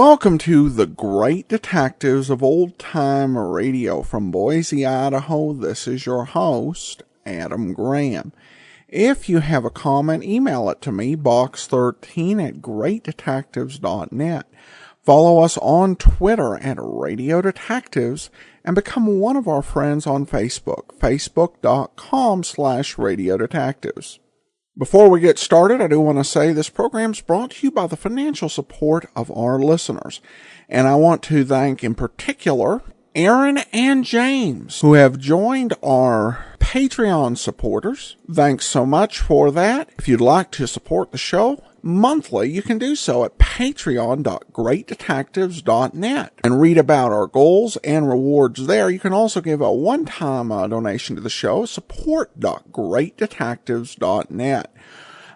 Welcome to the Great Detectives of Old Time Radio from Boise, Idaho. This is your host, Adam Graham. If you have a comment, email it to me, box13@greatdetectives.net. Follow us on Twitter at Radio Detectives and become one of our friends on Facebook, facebook.com/Radio Detectives. Before we get started, I do want to say this program is brought to you by the financial support of our listeners. And I want to thank in particular Aaron and James, who have joined our Patreon supporters. Thanks so much for that. If you'd like to support the show monthly, you can do so at patreon.greatdetectives.net and read about our goals and rewards there. You can also give a one-time donation to the show, support.greatdetectives.net.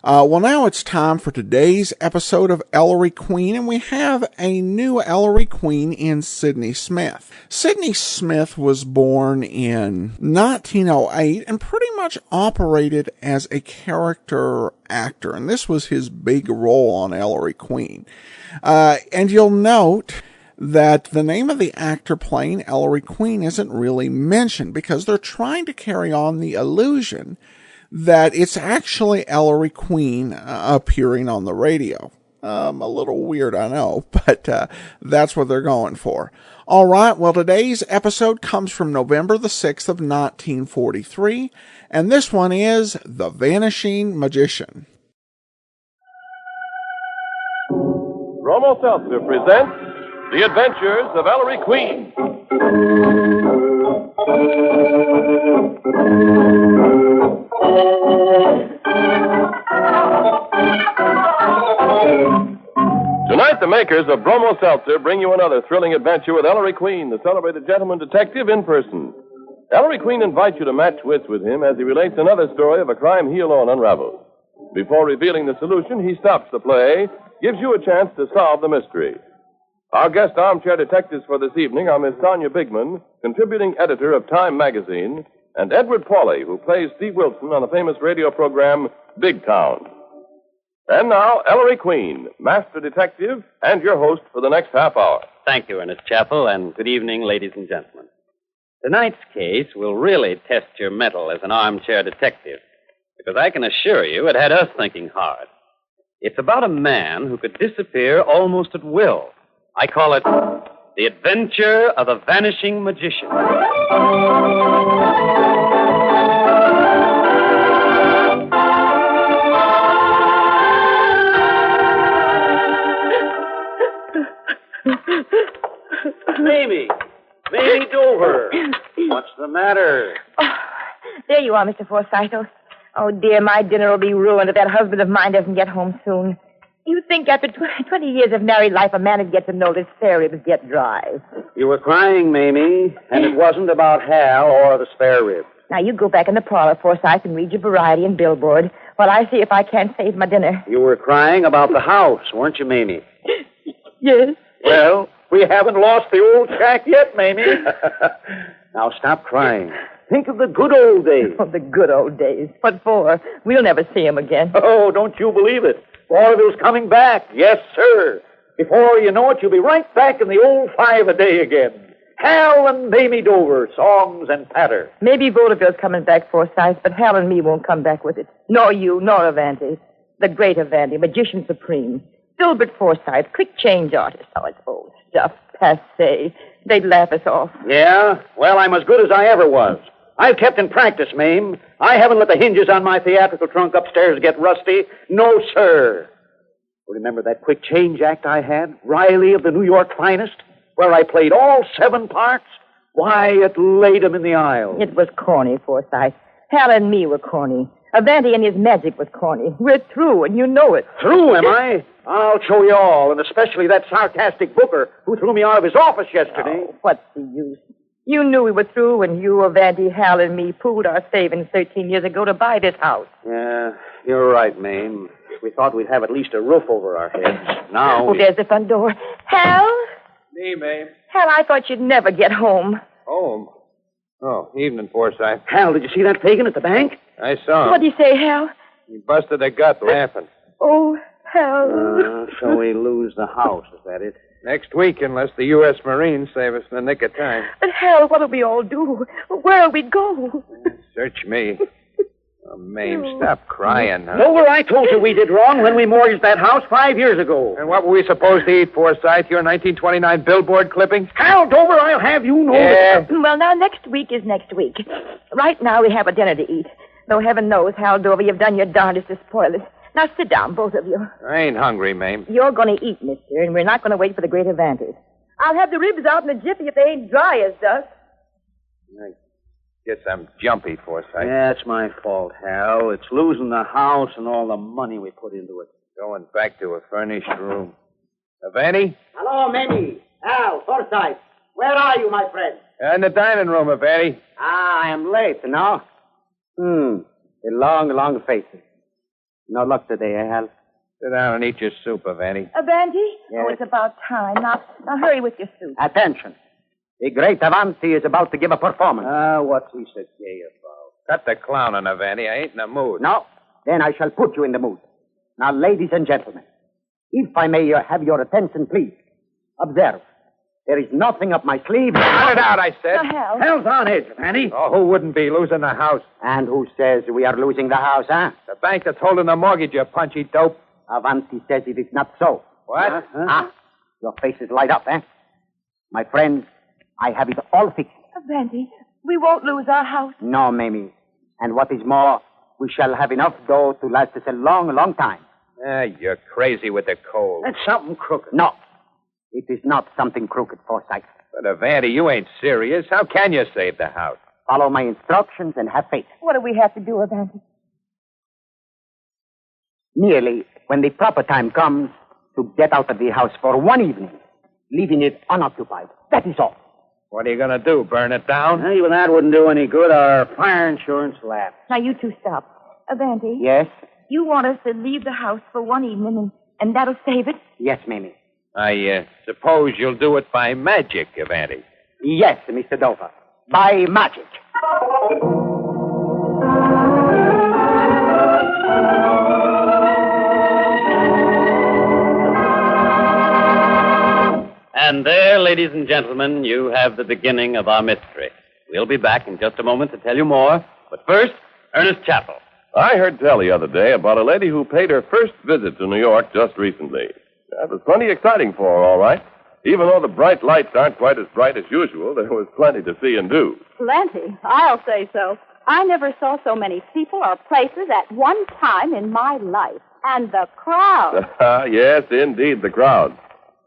Well, now it's time for today's episode of Ellery Queen, and we have a new Ellery Queen in Sidney Smith. Sidney Smith was born in 1908 and pretty much operated as a character actor, and this was his big role on Ellery Queen. And you'll note that the name of the actor playing Ellery Queen isn't really mentioned because they're trying to carry on the illusion that it's actually Ellery Queen appearing on the radio. A little weird, I know, but that's what they're going for. All right, well, today's episode comes from November the 6th of 1943, and this one is The Vanishing Magician. Bromo Seltzer presents The Adventures of Ellery Queen. Tonight, the makers of Bromo Seltzer bring you another thrilling adventure with Ellery Queen, the celebrated gentleman detective, in person. Ellery Queen invites you to match wits with him as he relates another story of a crime he alone unravels. Before revealing the solution, he stops the play, gives you a chance to solve the mystery. Our guest armchair detectives for this evening are Miss Sonia Bigman, contributing editor of Time magazine, and Edward Pauly, who plays Steve Wilson on the famous radio program Big Town. And now, Ellery Queen, master detective, and your host for the next half hour. Thank you, Ernest Chappell, and good evening, ladies and gentlemen. Tonight's case will really test your mettle as an armchair detective, because I can assure you it had us thinking hard. It's about a man who could disappear almost at will. I call it The Adventure of the Vanishing Magician. Mamie Dover. What's the matter? Oh, there you are, Mr. Forsythe. Oh, dear, my dinner will be ruined if that husband of mine doesn't get home soon. You think after 20 years of married life, a man would get to know his spare ribs get dry. You were crying, Mamie, and it wasn't about Hal or the spare rib. Now, you go back in the parlor, Forsythe, and read your variety and billboard while I see if I can't save my dinner. You were crying about the house, weren't you, Mamie? Yes. Well, we haven't lost the old shack yet, Mamie. Now, stop crying. Think of the good old days. Oh, the good old days. What for? We'll never see him again. Oh, don't you believe it. Vaudeville's coming back. Yes, sir. Before you know it, you'll be right back in the old 5 a day again. Hal and Mamie Dover, songs and patter. Maybe vaudeville's coming back, Forsythe, but Hal and me won't come back with it. Nor you, nor Avanti. The great Avanti, magician supreme. Filbert Forsythe, quick change artist. Oh, it's old stuff, passé. They'd laugh us off. Yeah? Well, I'm as good as I ever was. I've kept in practice, Mame. I haven't let the hinges on my theatrical trunk upstairs get rusty. No, sir. Remember that quick change act I had, Riley of the New York Finest, where I played all 7 parts? Why, it laid 'em in the aisle. It was corny, Forsythe. Hal and me were corny. Avanti and his magic was corny. We're through, and you know it. Through, am I? I'll show you all, and especially that sarcastic booker who threw me out of his office yesterday. Oh, what's the use? You knew we were through when you, Avanti, Hal, and me pooled our savings 13 years ago to buy this house. Yeah, you're right, Mame. We thought we'd have at least a roof over our heads. Now there's the front door. Hal? Me, Mame. Hal, I thought you'd never get home. Home? Oh, evening, Forsythe. Hal, did you see that pagan at the bank? I saw him. What'd you say, Hal? He busted a gut laughing. Oh, Hal. So we lose the house, is that it? Next week, unless the U.S. Marines save us in the nick of time. But, Hal, what'll we all do? Where'll we go? Search me. Oh, Mame, stop crying. Huh? Dover, I told you we did wrong when we mortgaged that house 5 years ago. And what were we supposed to eat, Forsyth? Your 1929 billboard clippings? Hal, Dover, I'll have you know Yeah. Well, now, next week is next week. Right now, we have a dinner to eat. Though heaven knows, Hal Dover, you've done your darndest to spoil it. Now, sit down, both of you. I ain't hungry, Mame. You're going to eat, mister, and we're not going to wait for the great advantage. I'll have the ribs out in a jiffy if they ain't dry as dust. I guess I'm jumpy, Forsyth. Yeah, it's my fault, Hal. It's losing the house and all the money we put into it. Going back to a furnished room. Vanny? Hello, Mamie. Hal, Forsyth. Where are you, my friend? In the dining room, Vanny. I am late, now. The long faces. No luck today, Hal? Sit down and eat your soup, Vanny. Avanti? Yes. Oh, it's about time. Now hurry with your soup. Attention. The great Avanti is about to give a performance. What's he so gay about? Cut the clowning, Vanny. I ain't in the mood. No? Then I shall put you in the mood. Now, ladies and gentlemen, if I may have your attention, please. Observe. There is nothing up my sleeve. Cut it out, I said. Now, Hal. Hell's on edge, Fanny. Oh, who wouldn't be losing the house? And who says we are losing the house, huh? The bank that's holding the mortgage, you punchy dope. Avanti says it is not so. What? Your faces light up, eh? My friends, I have it all fixed. Avanti, we won't lose our house. No, Mamie. And what is more, we shall have enough dough to last us a long, long time. You're crazy with the cold. That's something crooked. No. It is not something crooked, Forsyth. But, Vandy, you ain't serious. How can you save the house? Follow my instructions and have faith. What do we have to do, Avanti? Merely, when the proper time comes, to get out of the house for one evening, leaving it unoccupied. That is all. What are you going to do, burn it down? Even that wouldn't do any good. Our fire insurance lapsed. Now, you two stop. Avanti? Yes? You want us to leave the house for one evening, and that'll save it? Yes, Mamie. I suppose you'll do it by magic, Vandy. Yes, Mr. Dover. By magic. And there, ladies and gentlemen, you have the beginning of our mystery. We'll be back in just a moment to tell you more. But first, Ernest Chappell. I heard tell the other day about a lady who paid her first visit to New York just recently. That was plenty exciting for her, all right. Even though the bright lights aren't quite as bright as usual, there was plenty to see and do. Plenty. I'll say so. I never saw so many people or places at one time in my life. And the crowd. Yes, indeed, the crowd.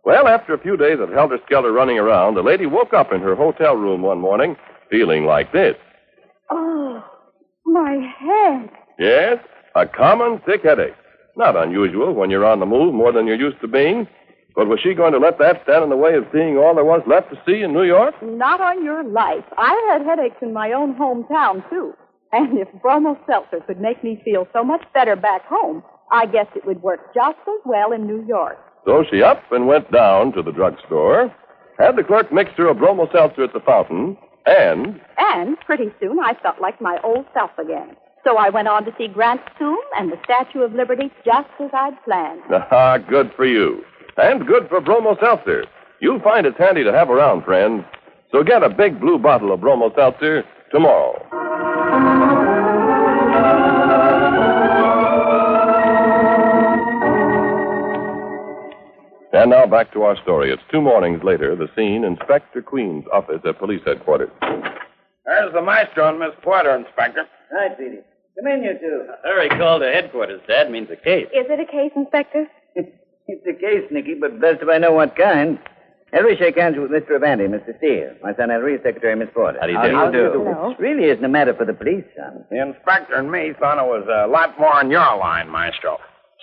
Well, after a few days of helter-skelter running around, the lady woke up in her hotel room one morning feeling like this. Oh, my head. Yes, a common sick headache. Not unusual when you're on the move more than you're used to being. But was she going to let that stand in the way of seeing all there was left to see in New York? Not on your life. I had headaches in my own hometown, too. And if Bromo Seltzer could make me feel so much better back home, I guess it would work just as well in New York. So she up and went down to the drugstore, had the clerk mix her a bromo seltzer at the fountain, and pretty soon I felt like my old self again. So I went on to see Grant's tomb and the Statue of Liberty just as I'd planned. Good for you. And good for bromo seltzer. You'll find it's handy to have around, friends. So get a big blue bottle of bromo seltzer tomorrow. And now back to our story. It's 2 mornings later, the scene, Inspector Queen's office at police headquarters. There's the maestro and Miss Porter, Inspector. Hi, Petey. Come in, you two. Hurry call to headquarters, Dad, means a case. Is it a case, Inspector? It's a case, Nicky, but best if I know what kind. Ellery, shake hands with Mr. Evandy, Mr. Steele. My son Ellery is Secretary Miss Porter. How do you do? How do you do? Hello. It really isn't a matter for the police, son. The inspector and me thought it was a lot more on your line, Maestro.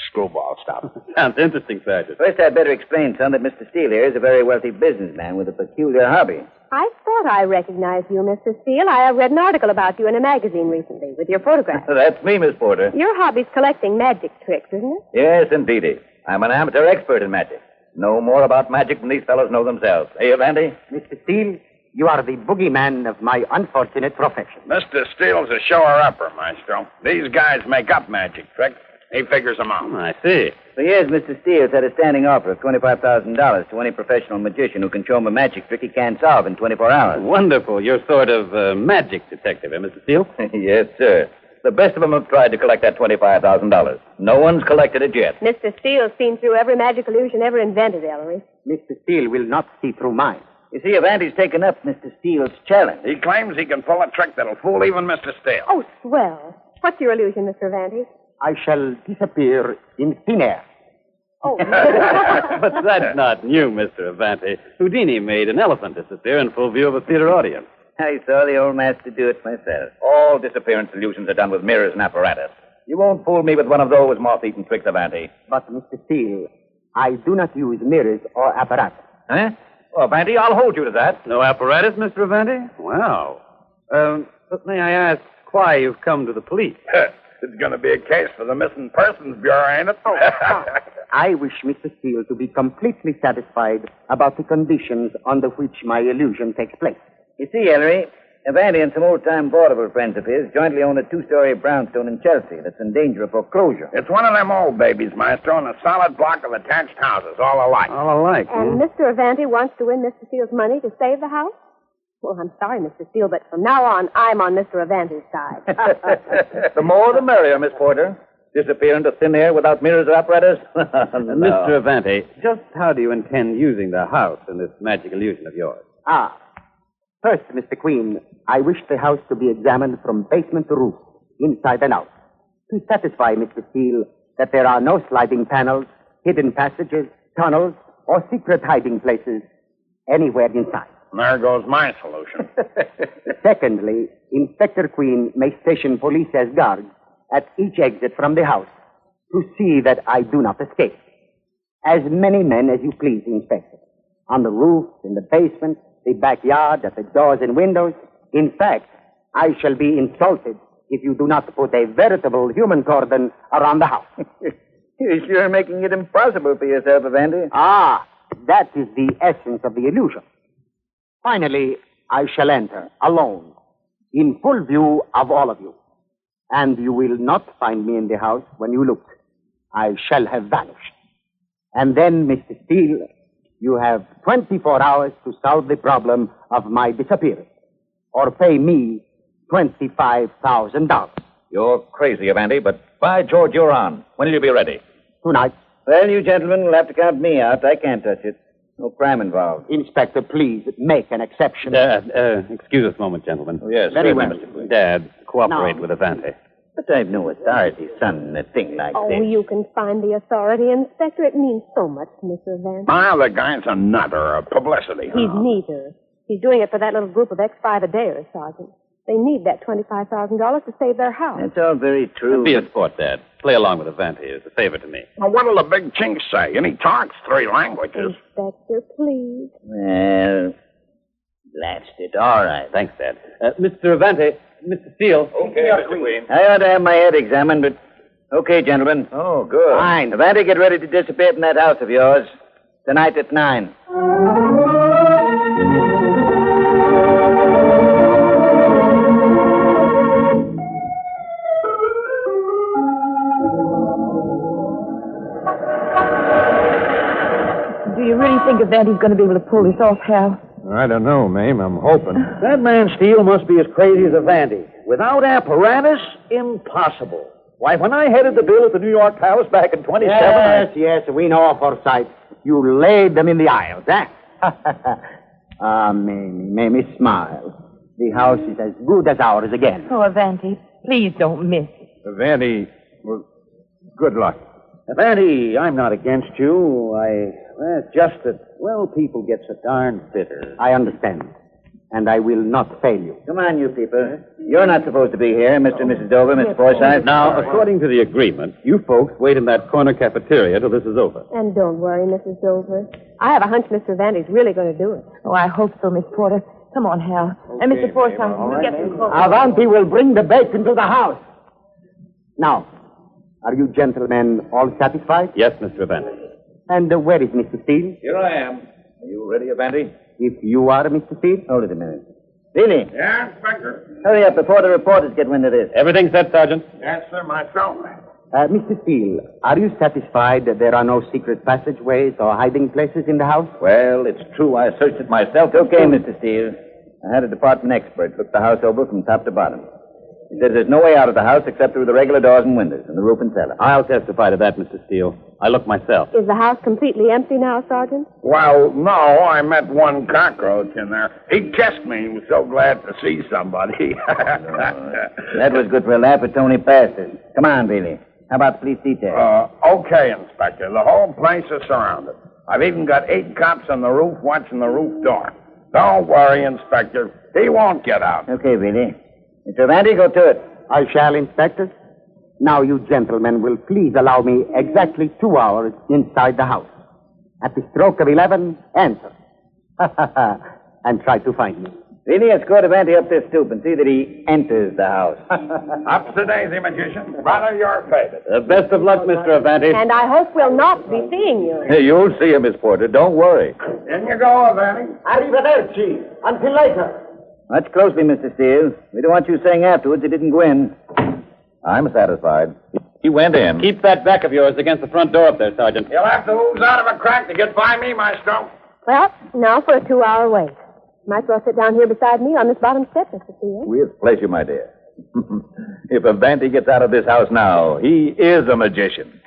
Screwball stuff. Sounds interesting, Sergeant. First, I'd better explain, son, that Mr. Steele here is a very wealthy businessman with a peculiar hobby. I thought I recognized you, Mr. Steele. I read an article about you in a magazine recently with your photograph. That's me, Miss Porter. Your hobby's collecting magic tricks, isn't it? Yes, indeedy. I'm an amateur expert in magic. Know more about magic than these fellows know themselves. Hey, Evandy? Mr. Steele, you are the boogeyman of my unfortunate profession. Mr. Steele's a shower-upper, Maestro. These guys make up magic tricks. He figures them out. I see. For years, Mr. Steele's had a standing offer of $25,000 to any professional magician who can show him a magic trick he can't solve in 24 hours. Wonderful. You're sort of magic detective, eh, Mr. Steele? Yes, sir. The best of them have tried to collect that $25,000. No one's collected it yet. Mr. Steele's seen through every magic illusion ever invented, Ellery. Mr. Steele will not see through mine. You see, Avanti's taken up Mr. Steele's challenge. He claims he can pull a trick that'll fool even Mr. Steele. Oh, swell. What's your illusion, Mr. Avanti? I shall disappear in thin air. Oh. But that's not new, Mr. Avanti. Houdini made an elephant disappear in full view of a theater audience. I saw the old master do it myself. All disappearance illusions are done with mirrors and apparatus. You won't fool me with one of those moth-eaten tricks, Avanti. But, Mr. Steele, I do not use mirrors or apparatus. Huh? Oh, Avanti, I'll hold you to that. No apparatus, Mr. Avanti? Wow. But may I ask why you've come to the police? It's going to be a case for the Missing Persons Bureau, ain't it? I wish Mr. Steele to be completely satisfied about the conditions under which my illusion takes place. You see, Ellery, Avanti and some old-time vaudeville friends of his jointly own a two-story brownstone in Chelsea that's in danger of foreclosure. It's one of them old babies, Maestro, and a solid block of attached houses, all alike. All alike. And Mr. Avanti wants to win Mr. Steele's money to save the house? Well, I'm sorry, Mr. Steele, but from now on, I'm on Mr. Avanti's side. The more the merrier, Miss Porter. Disappear into thin air without mirrors or apparatus? No. Mr. Avanti, just how do you intend using the house in this magic illusion of yours? First, Mr. Queen, I wish the house to be examined from basement to roof, inside and out, to satisfy Mr. Steele that there are no sliding panels, hidden passages, tunnels, or secret hiding places anywhere inside. There goes my solution. Secondly, Inspector Queen may station police as guards at each exit from the house to see that I do not escape. As many men as you please, Inspector. On the roof, in the basement, the backyard, at the doors and windows. In fact, I shall be insulted if you do not put a veritable human cordon around the house. You're sure making it impossible for yourself, Avanti. That is the essence of the illusion. Finally, I shall enter, alone, in full view of all of you. And you will not find me in the house when you look. I shall have vanished. And then, Mr. Steele, you have 24 hours to solve the problem of my disappearance, or pay me $25,000. You're crazy, Avanti, but by George, you're on. When will you be ready? Tonight. Well, you gentlemen will have to count me out. I can't touch it. No crime involved. Inspector, please make an exception. Excuse us a moment, gentlemen. Oh, yes, Very certainly, well. Mr. Queen. Dad, cooperate No. with Avanti. But I've no authority, son, in a thing like Oh, this. you can find the authority, Inspector. It means so much to Mr. Avanti. Well, the guy's a nut or a publicity He's hound. neither. He's doing it for that little group of ex-5-a-dayers, Sergeant. They need that $25,000 to save their house. That's all very true. Be a sport, Dad. Play along with Avanti as a favor to me. Well, what'll the big chink say? And he talks 3 languages. Inspector, please. Well, blast it. All right. Thanks, Dad. Mr. Avanti, Mr. Steele. Okay, Mr. Queen. I ought to have my head examined, but... Okay, gentlemen. Oh, good. Fine. Avanti, get ready to disappear from that house of yours. Tonight at 9. Do you really think Avanti's going to be able to pull this off, Hal? I don't know, Mame. I'm hoping. That man Steele must be as crazy as Avanti. Without apparatus, impossible. Why, when I headed the bill at the New York Palace back in 27... Yes, we know, Forsyth. You laid them in the aisles, eh? Mamie, smile. The house is as good as ours again. Oh, Avanti, please don't miss it. Vandy, well, good luck. Avanti, I'm not against you. It's just that, well, people get so darn bitter. I understand. And I will not fail you. Come on, you people. You're not supposed to be here, Mr. and Mrs. Dover, Mr. Forsyth. Now, according to the agreement, you folks wait in that corner cafeteria till this is over. And don't worry, Mrs. Dover. I have a hunch Mr. Avanti's really going to do it. Oh, I hope so, Miss Porter. Come on, Hal. And Mr. Forsyth, you get some coffee. Avanti will bring the bacon to the house. Now, are you gentlemen all satisfied? Yes, Mr. Avanti. And where is Mr. Steele? Here I am. Are you ready, Avanti? If you are Mr. Steele? Hold it a minute. Really? Yeah, Inspector? Hurry up before the reporters get wind of this. Everything set, Sergeant? Yes, sir, myself. Mr. Steele, are you satisfied that there are no secret passageways or hiding places in the house? Well, it's true. I searched it myself. Okay, Mr. Steele. I had a department expert look the house over from top to bottom. He says there's no way out of the house except through the regular doors and windows and the roof and cellar. I'll testify to that, Mr. Steele. I looked myself. Is the house completely empty now, Sergeant? Well, no, I met one cockroach in there. He kissed me. He was so glad to see somebody. That was good for a laugh, but Tony passed us. Come on, Billy. How about the police detail? Okay, Inspector. The whole place is surrounded. I've even got 8 cops on the roof watching the roof door. Don't worry, Inspector. He won't get out. Okay, Billy. Mr. Vandy, go to it. I shall, Inspector. Now, you gentlemen will please allow me exactly 2 hours inside the house. At the stroke of 11, answer. And try to find me. Billy, escort Vandy up this stoop and see that he enters the house. Up to daisy, magician. Brother, your favorite. Best of luck, Mr. Avanti. And I hope we'll not be seeing you. Hey, you'll see him, Miss Porter. Don't worry. In you go, Vanny. Arrivederci. Until later. Watch closely, Mr. Steele. We don't want you saying afterwards he didn't go in. I'm satisfied. He went in. Keep that back of yours against the front door up there, Sergeant. You'll have to ooze out of a crack to get by me, Maestro. Well, now for a 2-hour wait. Might as well sit down here beside me on this bottom step, Mr. Steele. With pleasure, my dear. If Avanti gets out of this house now, he is a magician.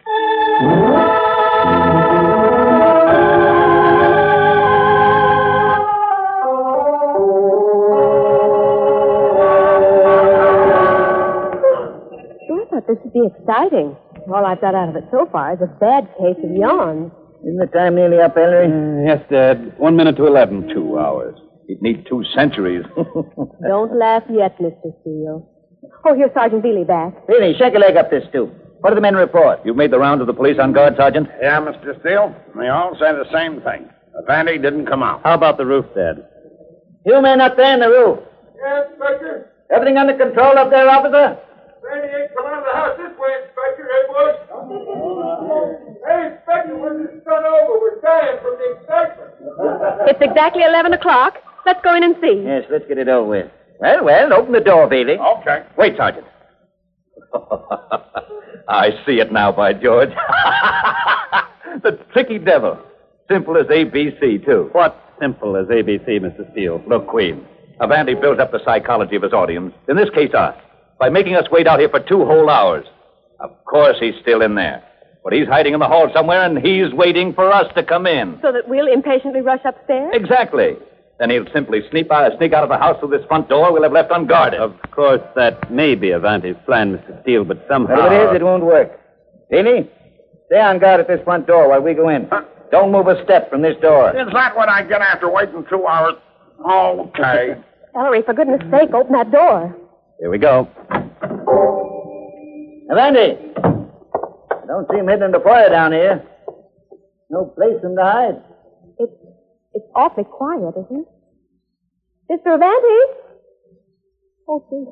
This would be exciting. All I've got out of it so far is a bad case of yawns. Isn't the time nearly up, Ellery? Yes, Dad. 1 minute to 11. 2 hours. He'd need 2 centuries. Don't laugh yet, Mr. Steele. Oh, here's Sergeant Bealey back. Bealey, shake a leg up this stoop. What do the men report? You've made the round of the police on guard, Sergeant? Yeah, Mr. Steele. They all say the same thing. Vandy didn't come out. How about the roof, Dad? You men up there in the roof. Yes, Inspector. Everything under control up there, officer? Vandy ain't come out of the house this way, Inspector. Hey, boys. Hey, Inspector, where's this son over? We're dying from the excitement. It's exactly 11 o'clock. Let's go in and see. Yes, let's get it over with. Well, open the door, Bailey. Okay. Wait, Sergeant. I see it now, by George. The tricky devil. Simple as ABC, too. What simple as ABC, Mr. Steele? Look, Queen, Avanti built up the psychology of his audience, in this case us, by making us wait out here for 2 whole hours. Of course he's still in there. But he's hiding in the hall somewhere, and he's waiting for us to come in. So that we'll impatiently rush upstairs? Exactly. Then he'll simply sneak out of the house through this front door we'll have left unguarded. Of course, that may be Avanti's plan, Mr. Steele, but somehow... Whatever it is, it won't work. Bailey, stay on guard at this front door while we go in. Don't move a step from this door. Is that what I get after waiting 2 hours? Okay. Ellery, for goodness sake, open that door. Here we go. Avanti! I don't see him hidden in the foyer down here. No place for him to hide. It's awfully quiet, isn't it? Mr. Avanti? Oh, dear.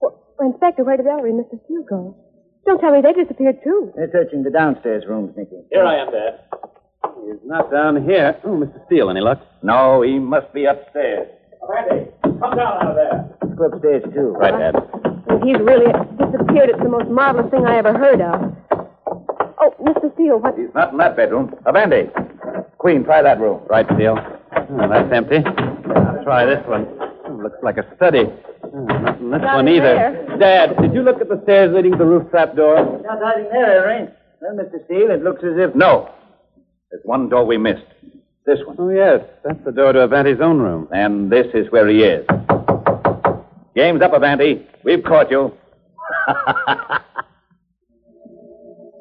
Well, Inspector, where did Ellery and Mr. Steele go? Don't tell me they disappeared, too. They're searching the downstairs rooms, Nicky. Here I am, Dad. He's not down here. Oh, Mr. Steele, any luck? No, he must be upstairs. Avanti, come down out of there. Let's go upstairs, too. Right, Dad. If he's really disappeared, it's the most marvelous thing I ever heard of. Oh, Mr. Steele, what... He's not in that bedroom. Avanti. Queen, try that room. Right, Steele. Oh, that's empty. I'll try this one. Oh, looks like a study. Oh, not in this Not one in either. there. Dad, did you look at the stairs leading to the roof trap door? Not hiding there, Ellery. Well, Mr. Steele, it looks as if... No. There's one door we missed. This one. Oh, yes. That's the door to Avanti's own room. And this is where he is. Game's up, Avanti. We've caught you.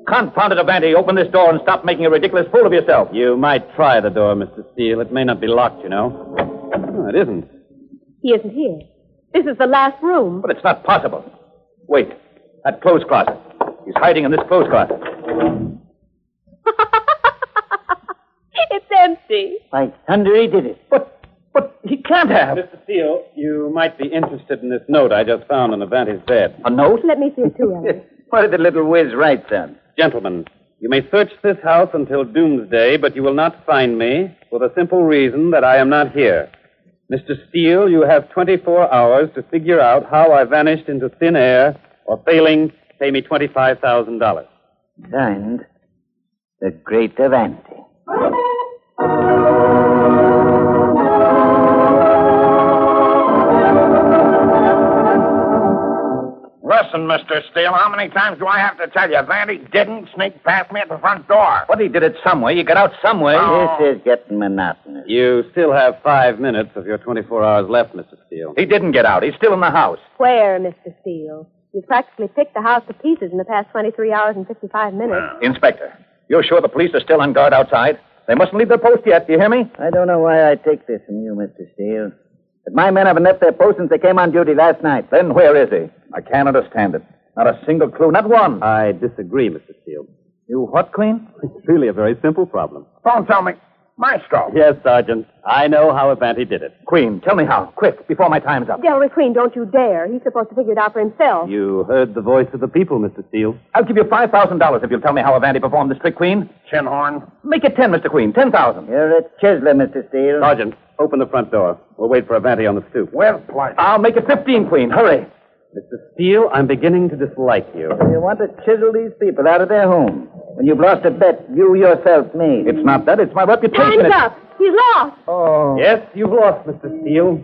Confounded Avanti, open this door and stop making a ridiculous fool of yourself. You might try the door, Mr. Steele. It may not be locked, you know. Oh, it isn't. He isn't here. This is the last room. But it's not possible. Wait. That clothes closet. He's hiding in this clothes closet. It's empty. By thunder, he did it. But he can't have. Mr. Steele, you might be interested in this note I just found on Avanti's bed. A note? Let me see it, too, Ellery. What did the little whiz write, son? Gentlemen, you may search this house until doomsday, but you will not find me for the simple reason that I am not here. Mr. Steele, you have 24 hours to figure out how I vanished into thin air, or failing, Pay me $25,000. Signed, the Great Avanti. Listen, Mr. Steele, how many times do I have to tell you? Vandy didn't sneak past me at the front door. But he did it some way. You got out some way. This is getting monotonous. You still have 5 minutes of your 24 hours left, Mr. Steele. He didn't get out. He's still in the house. Where, Mr. Steele? You practically picked the house to pieces in the past 23 hours and 55 minutes. Inspector, you're sure the police are still on guard outside? They mustn't leave their post yet. Do you hear me? I don't know why I take this from you, Mr. Steele. But my men haven't left their post since they came on duty last night. Then where is he? I can't understand it. Not a single clue, not one. I disagree, Mr. Steele. You what, Queen? It's really a very simple problem. Don't tell me. Maestro. Yes, Sergeant. I know how Avanti did it. Queen, tell me how. Quick, before my time's up. Ellery Queen, don't you dare. He's supposed to figure it out for himself. You heard the voice of the people, Mr. Steele. I'll give you $5,000 if you'll tell me how Avanti performed this trick, Queen. Chinhorn. Make it 10, Mr. Queen. 10,000. You're a chiseler, Mr. Steele. Sergeant, open the front door. We'll wait for Avanti on the stoop. With pleasure. I'll make it 15, Queen. Hurry. Mr. Steele, I'm beginning to dislike you. You want to chisel these people out of their home. When you've lost a bet you yourself made. It's not that. It's my reputation. Time's up. He's lost. Oh. Yes, you've lost, Mr. Steele.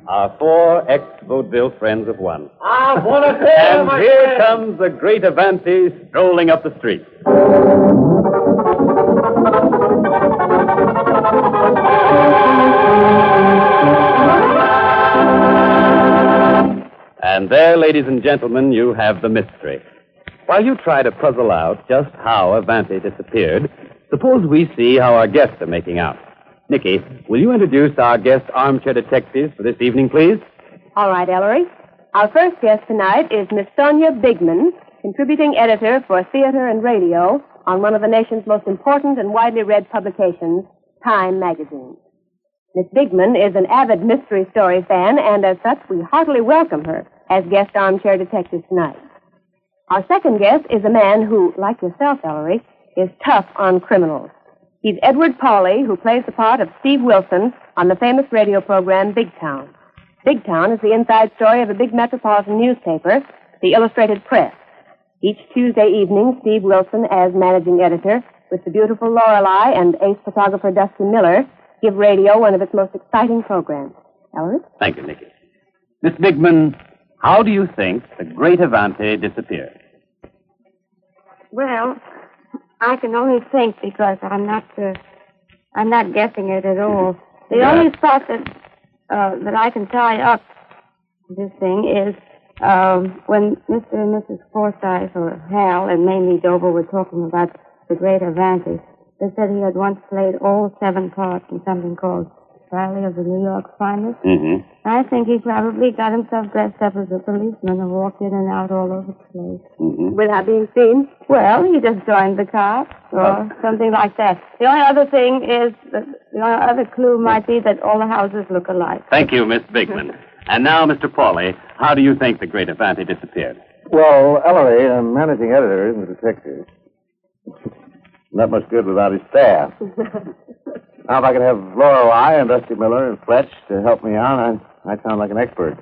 Our 4 ex-vaudeville friends of one. I want to tell And my here friend. comes the great Avanti strolling up the street. And there, ladies and gentlemen, you have the mystery. While you try to puzzle out just how Avanti disappeared, suppose we see how our guests are making out. Nicky, will you introduce our guest armchair detectives for this evening, please? All right, Ellery. Our first guest tonight is Miss Sonia Bigman, contributing editor for theater and radio on one of the nation's most important and widely read publications, Time magazine. Miss Bigman is an avid mystery story fan, and as such, we heartily welcome her as guest armchair detective tonight. Our second guest is a man who, like yourself, Ellery, is tough on criminals. He's Edward Pauley, who plays the part of Steve Wilson on the famous radio program Big Town. Big Town is the inside story of a big metropolitan newspaper, the Illustrated Press. Each Tuesday evening, Steve Wilson, as managing editor, with the beautiful Lorelei and ace photographer Dusty Miller, give radio one of its most exciting programs. Ellery? Thank you, Nicky. Miss Bigman, how do you think the great Avanti disappeared? Well, I can only think because I'm not guessing it at all. The only thought that I can tie up this thing is when Mr. and Mrs. Forsythe, or Hal, and mainly Dover were talking about the great Avanti. They said he had once played all 7 parts in something called Riley of the New York Finest. Mm-hmm. I think he probably got himself dressed up as a policeman and walked in and out all over the place. Mm-hmm. Without being seen? Well, he just joined the cops or something like that. The only other thing is, the only other clue might be that all the houses look alike. Thank you, Miss Bigman. And now, Mr. Pauley, how do you think the great Avanti disappeared? Well, Ellery, I'm managing editor in the detective. Not much good without his staff. Now, if I could have Lorelei and Dusty Miller and Fletch to help me out, I'd sound like an expert.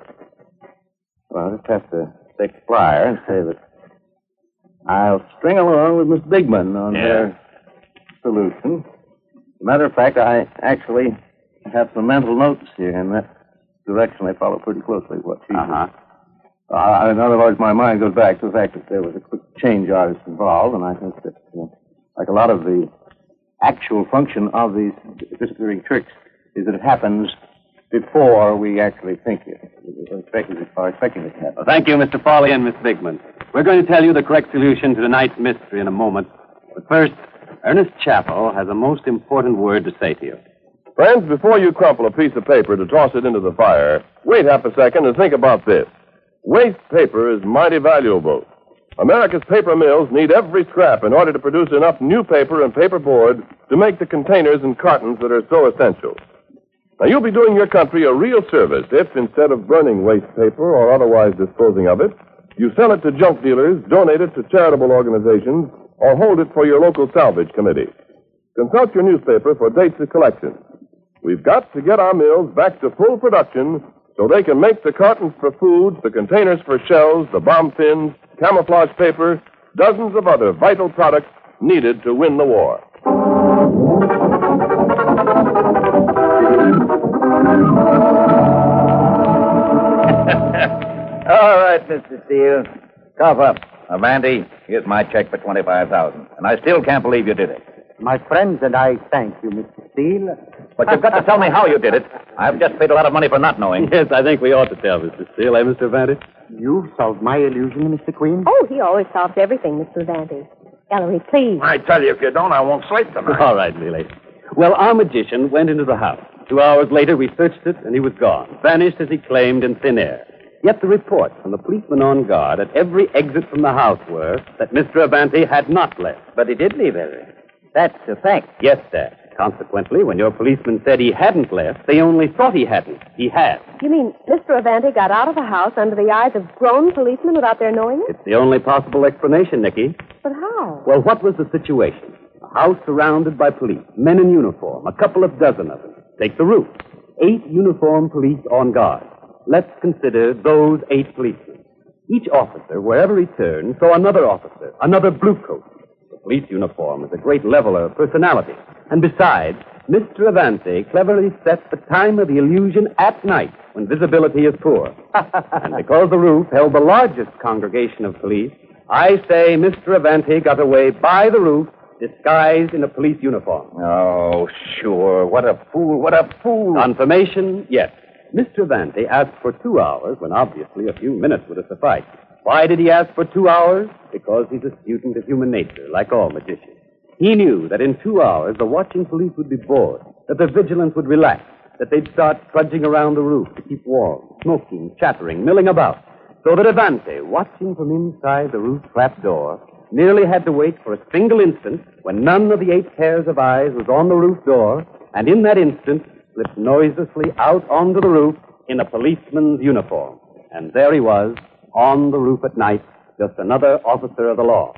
Well, I'll just have to take the flyer and say that I'll string along with Miss Bigman on their solution. As a matter of fact, I actually have some mental notes here in that direction. They follow pretty closely what she did. In other words, my mind goes back to the fact that there was a quick change artist involved, and I think that, like a lot of the actual function of these disappearing tricks is that it happens before we actually think it. We're expecting it to happen. Well, thank you, Mr. Pauley and Miss Bigman. We're going to tell you the correct solution to tonight's mystery in a moment. But first, Ernest Chappell has a most important word to say to you. Friends, before you crumple a piece of paper to toss it into the fire, wait half a second and think about this. Waste paper is mighty valuable. America's paper mills need every scrap in order to produce enough new paper and paper board to make the containers and cartons that are so essential. Now, you'll be doing your country a real service if, instead of burning waste paper or otherwise disposing of it, you sell it to junk dealers, donate it to charitable organizations, or hold it for your local salvage committee. Consult your newspaper for dates of collection. We've got to get our mills back to full production so they can make the cartons for food, the containers for shells, the bomb fins, camouflage paper, dozens of other vital products needed to win the war. All right, Mr. Steele. Cough up. Now, Vandy, here's my check for $25,000. And I still can't believe you did it. My friends and I thank you, Mr. Steele. But you've got to tell me how you did it. I've just paid a lot of money for not knowing. Yes, I think we ought to tell Mr. Steele, Mr. Vandy? You solved my illusion, Mr. Queen? Oh, he always solves everything, Mr. Vandy. Ellery, please. I tell you, if you don't, I won't sleep tonight. All right, Lily. Well, our magician went into the house. 2 hours later, we searched it, and he was gone. Vanished, as he claimed, in thin air. Yet the reports from the policemen on guard at every exit from the house were that Mr. Avanti had not left. But he did leave, Ellery. That's a fact. Yes, Dad. Consequently, when your policeman said he hadn't left, they only thought he hadn't. He had. You mean Mr. Avanti got out of the house under the eyes of grown policemen without their knowing it? It's the only possible explanation, Nicky. But how? Well, what was the situation? A house surrounded by police, men in uniform, a couple of dozen of them. Take the roof. 8 uniformed police on guard. Let's consider those 8 policemen. Each officer, wherever he turned, saw another officer, another bluecoat. The police uniform is a great leveler of personality. And besides, Mr. Avanti cleverly sets the time of the illusion at night when visibility is poor. And because the roof held the largest congregation of police, I say Mr. Avanti got away by the roof disguised in a police uniform. Oh, sure. What a fool. What a fool. Confirmation, yes. Mr. Vandy asked for 2 hours when obviously a few minutes would have sufficed. Why did he ask for 2 hours? Because he's a student of human nature, like all magicians. He knew that in 2 hours the watching police would be bored, that their vigilance would relax, that they'd start trudging around the roof to keep warm, smoking, chattering, milling about. So that Avanti, watching from inside the roof trap door, merely had to wait for a single instant when none of the 8 pairs of eyes was on the roof door, and in that instant slipped noiselessly out onto the roof in a policeman's uniform. And there he was, on the roof at night, just another officer of the law.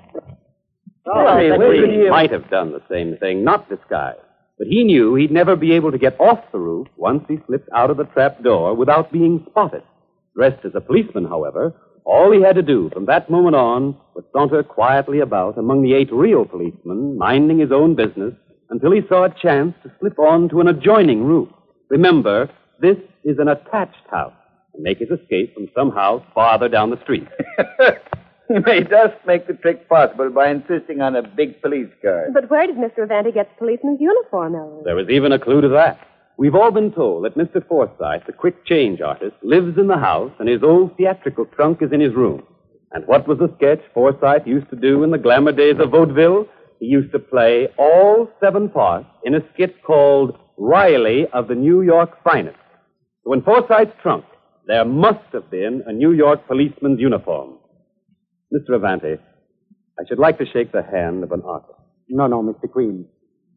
He might have done the same thing, not disguised. But he knew he'd never be able to get off the roof once he slipped out of the trap door without being spotted. Dressed as a policeman, however, all he had to do from that moment on was saunter quietly about among the 8 real policemen, minding his own business, until he saw a chance to slip on to an adjoining roof. Remember, this is an attached house, and make his escape from some house farther down the street. He may just make the trick possible by insisting on a big police car. But where did Mr. Avanti get the policeman's uniform, Ellery? There was even a clue to that. We've all been told that Mr. Forsythe, the quick change artist, lives in the house and his old theatrical trunk is in his room. And what was the sketch Forsythe used to do in the glamour days of vaudeville? He used to play all 7 parts in a skit called Riley of the New York Finest. So in Forsythe's trunk, there must have been a New York policeman's uniform. Mr. Avanti, I should like to shake the hand of an artist. No, Mr. Queen.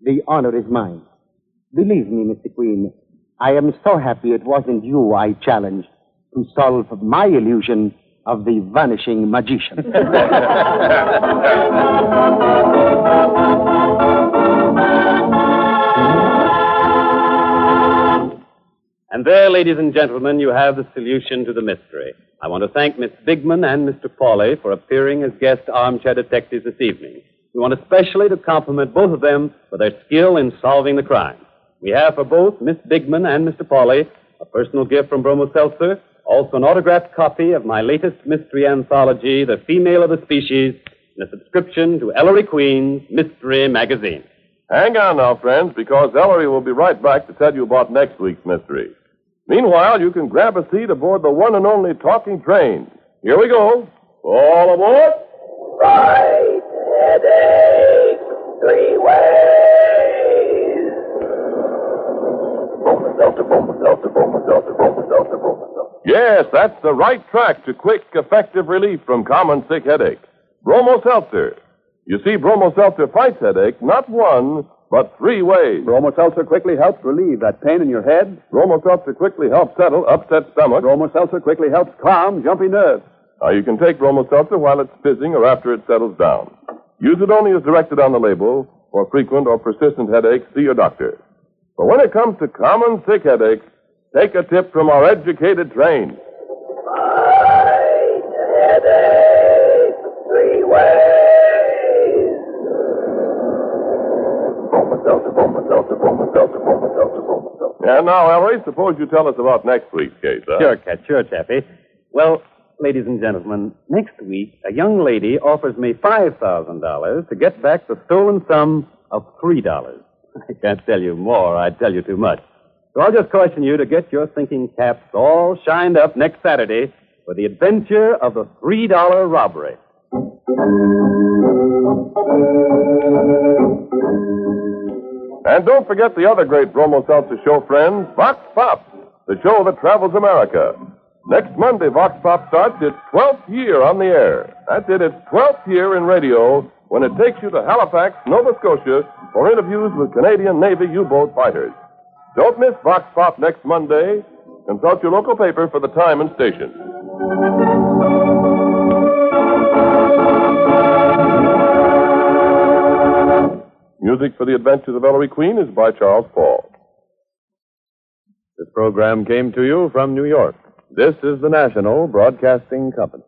The honor is mine. Believe me, Mr. Queen, I am so happy it wasn't you I challenged to solve my illusion of the vanishing magician. And there, ladies and gentlemen, you have the solution to the mystery. I want to thank Miss Bigman and Mr. Pauly for appearing as guest armchair detectives this evening. We want especially to compliment both of them for their skill in solving the crime. We have for both Miss Bigman and Mr. Pauly a personal gift from Bromo Seltzer, also an autographed copy of my latest mystery anthology, The Female of the Species, and a subscription to Ellery Queen's Mystery Magazine. Hang on now, friends, because Ellery will be right back to tell you about next week's mystery. Meanwhile, you can grab a seat aboard the one and only talking train. Here we go. All aboard. Right headache 3 ways. Yes, that's the right track to quick, effective relief from common sick headache. Bromo Seltzer. You see, Bromo Seltzer fights headache not 1, but 3 ways. Bromo Seltzer quickly helps relieve that pain in your head. Bromo Seltzer quickly helps settle upset stomach. Bromo Seltzer quickly helps calm jumpy nerves. Now, you can take Bromo Seltzer while it's fizzing or after it settles down. Use it only as directed on the label. For frequent or persistent headaches, see your doctor. But when it comes to common sick headaches, take a tip from our educated train. Right headache And now, Ellery, suppose you tell us about next week's case, huh? Sure, Cat. Sure, Chappie. Well, ladies and gentlemen, next week, a young lady offers me $5,000 to get back the stolen sum of $3. I can't tell you more. I'd tell you too much. So I'll just caution you to get your thinking caps all shined up next Saturday for the adventure of the $3 robbery. And don't forget the other great Bromo Seltzer show, friends, Vox Pop, the show that travels America. Next Monday, Vox Pop starts its 12th year on the air. That's it, its 12th year in radio when it takes you to Halifax, Nova Scotia for interviews with Canadian Navy U-boat fighters. Don't miss Vox Pop next Monday. Consult your local paper for the time and station. Music for The Adventures of Ellery Queen is by Charles Paul. This program came to you from New York. This is the National Broadcasting Company.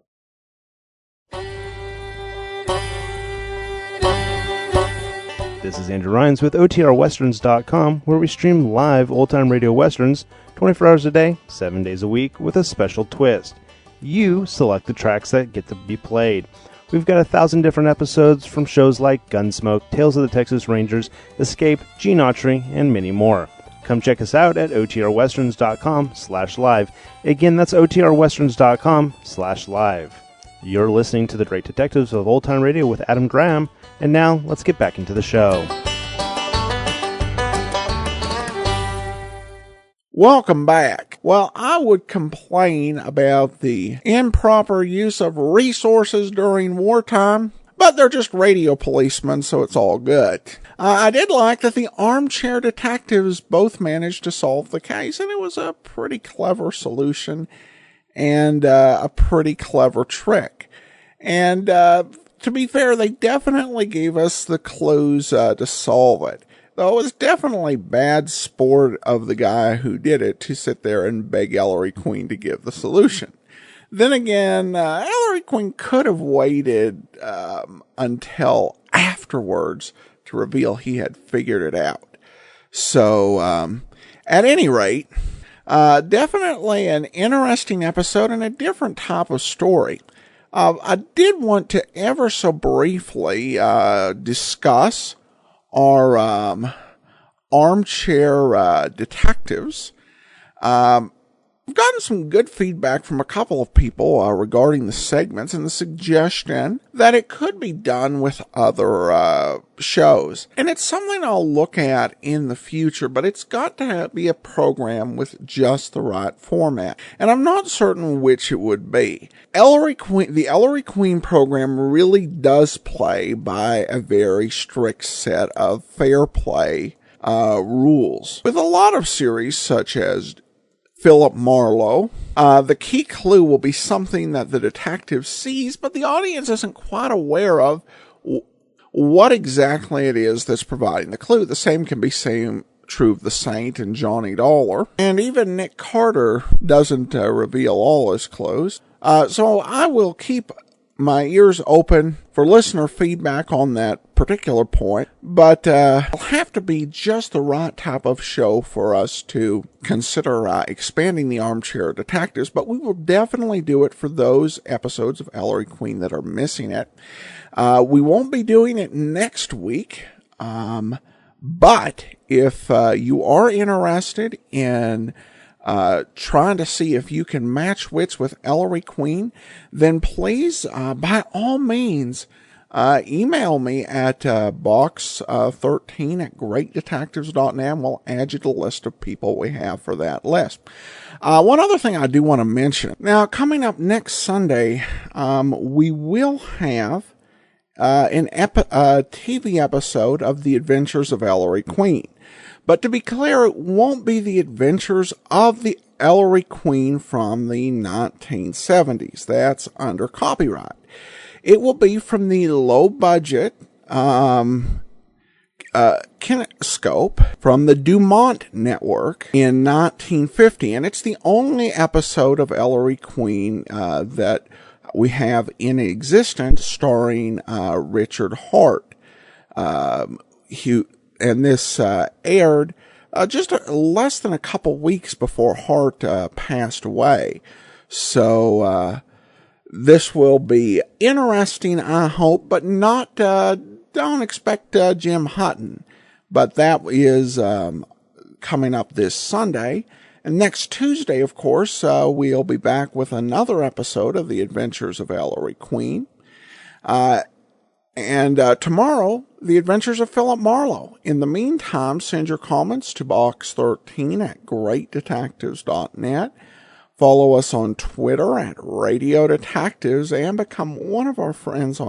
This is Andrew Rhines with OTRWesterns.com, where we stream live old-time radio westerns 24 hours a day, 7 days a week, with a special twist. You select the tracks that get to be played. We've got 1,000 different episodes from shows like Gunsmoke, Tales of the Texas Rangers, Escape, Gene Autry, and many more. Come check us out at OTRWesterns.com/live. Again, that's OTRWesterns.com/live. You're listening to The Great Detectives of Old Time Radio with Adam Graham, and now let's get back into the show. Welcome back. Well, I would complain about the improper use of resources during wartime, but they're just radio policemen, so it's all good. I did like that the armchair detectives both managed to solve the case, and it was a pretty clever solution and a pretty clever trick. And to be fair, they definitely gave us the clues to solve it. Though it was definitely bad sport of the guy who did it to sit there and beg Ellery Queen to give the solution. Then again, Ellery Queen could have waited until afterwards to reveal he had figured it out. So, at any rate, definitely an interesting episode and a different type of story. I did want to ever so briefly discuss our armchair detectives. I've gotten some good feedback from a couple of people regarding the segments and the suggestion that it could be done with other shows. And it's something I'll look at in the future, but it's got to be a program with just the right format. And I'm not certain which it would be. The Ellery Queen program really does play by a very strict set of fair play rules. With a lot of series such as Philip Marlowe, the key clue will be something that the detective sees, but the audience isn't quite aware of what exactly it is that's providing the clue. The same can be true of the Saint and Johnny Dollar, and even Nick Carter doesn't reveal all his clues. So I will keep my ears open for listener feedback on that particular point, but it'll have to be just the right type of show for us to consider expanding the armchair detectives, but we will definitely do it for those episodes of Ellery Queen that are missing it. We won't be doing it next week, but if you are interested in trying to see if you can match wits with Ellery Queen, then please, by all means, email me at box13@greatdetectives.net, and we'll add you to the list of people we have for that list. One other thing I do want to mention. Now, coming up next Sunday, we will have a TV episode of The Adventures of Ellery Queen. But to be clear, it won't be the adventures of the Ellery Queen from the 1970s. That's under copyright. It will be from the low-budget kinescope from the Dumont Network in 1950. And it's the only episode of Ellery Queen that we have in existence starring Richard Hart. and this aired just less than a couple weeks before Hart passed away. So this will be interesting, I hope, but not, don't expect Jim Hutton. But that is coming up this Sunday. And next Tuesday, of course, we'll be back with another episode of The Adventures of Ellery Queen. And tomorrow, The Adventures of Philip Marlowe. In the meantime, send your comments to box13@greatdetectives.net. Follow us on Twitter @Radio Detectives and become one of our friends on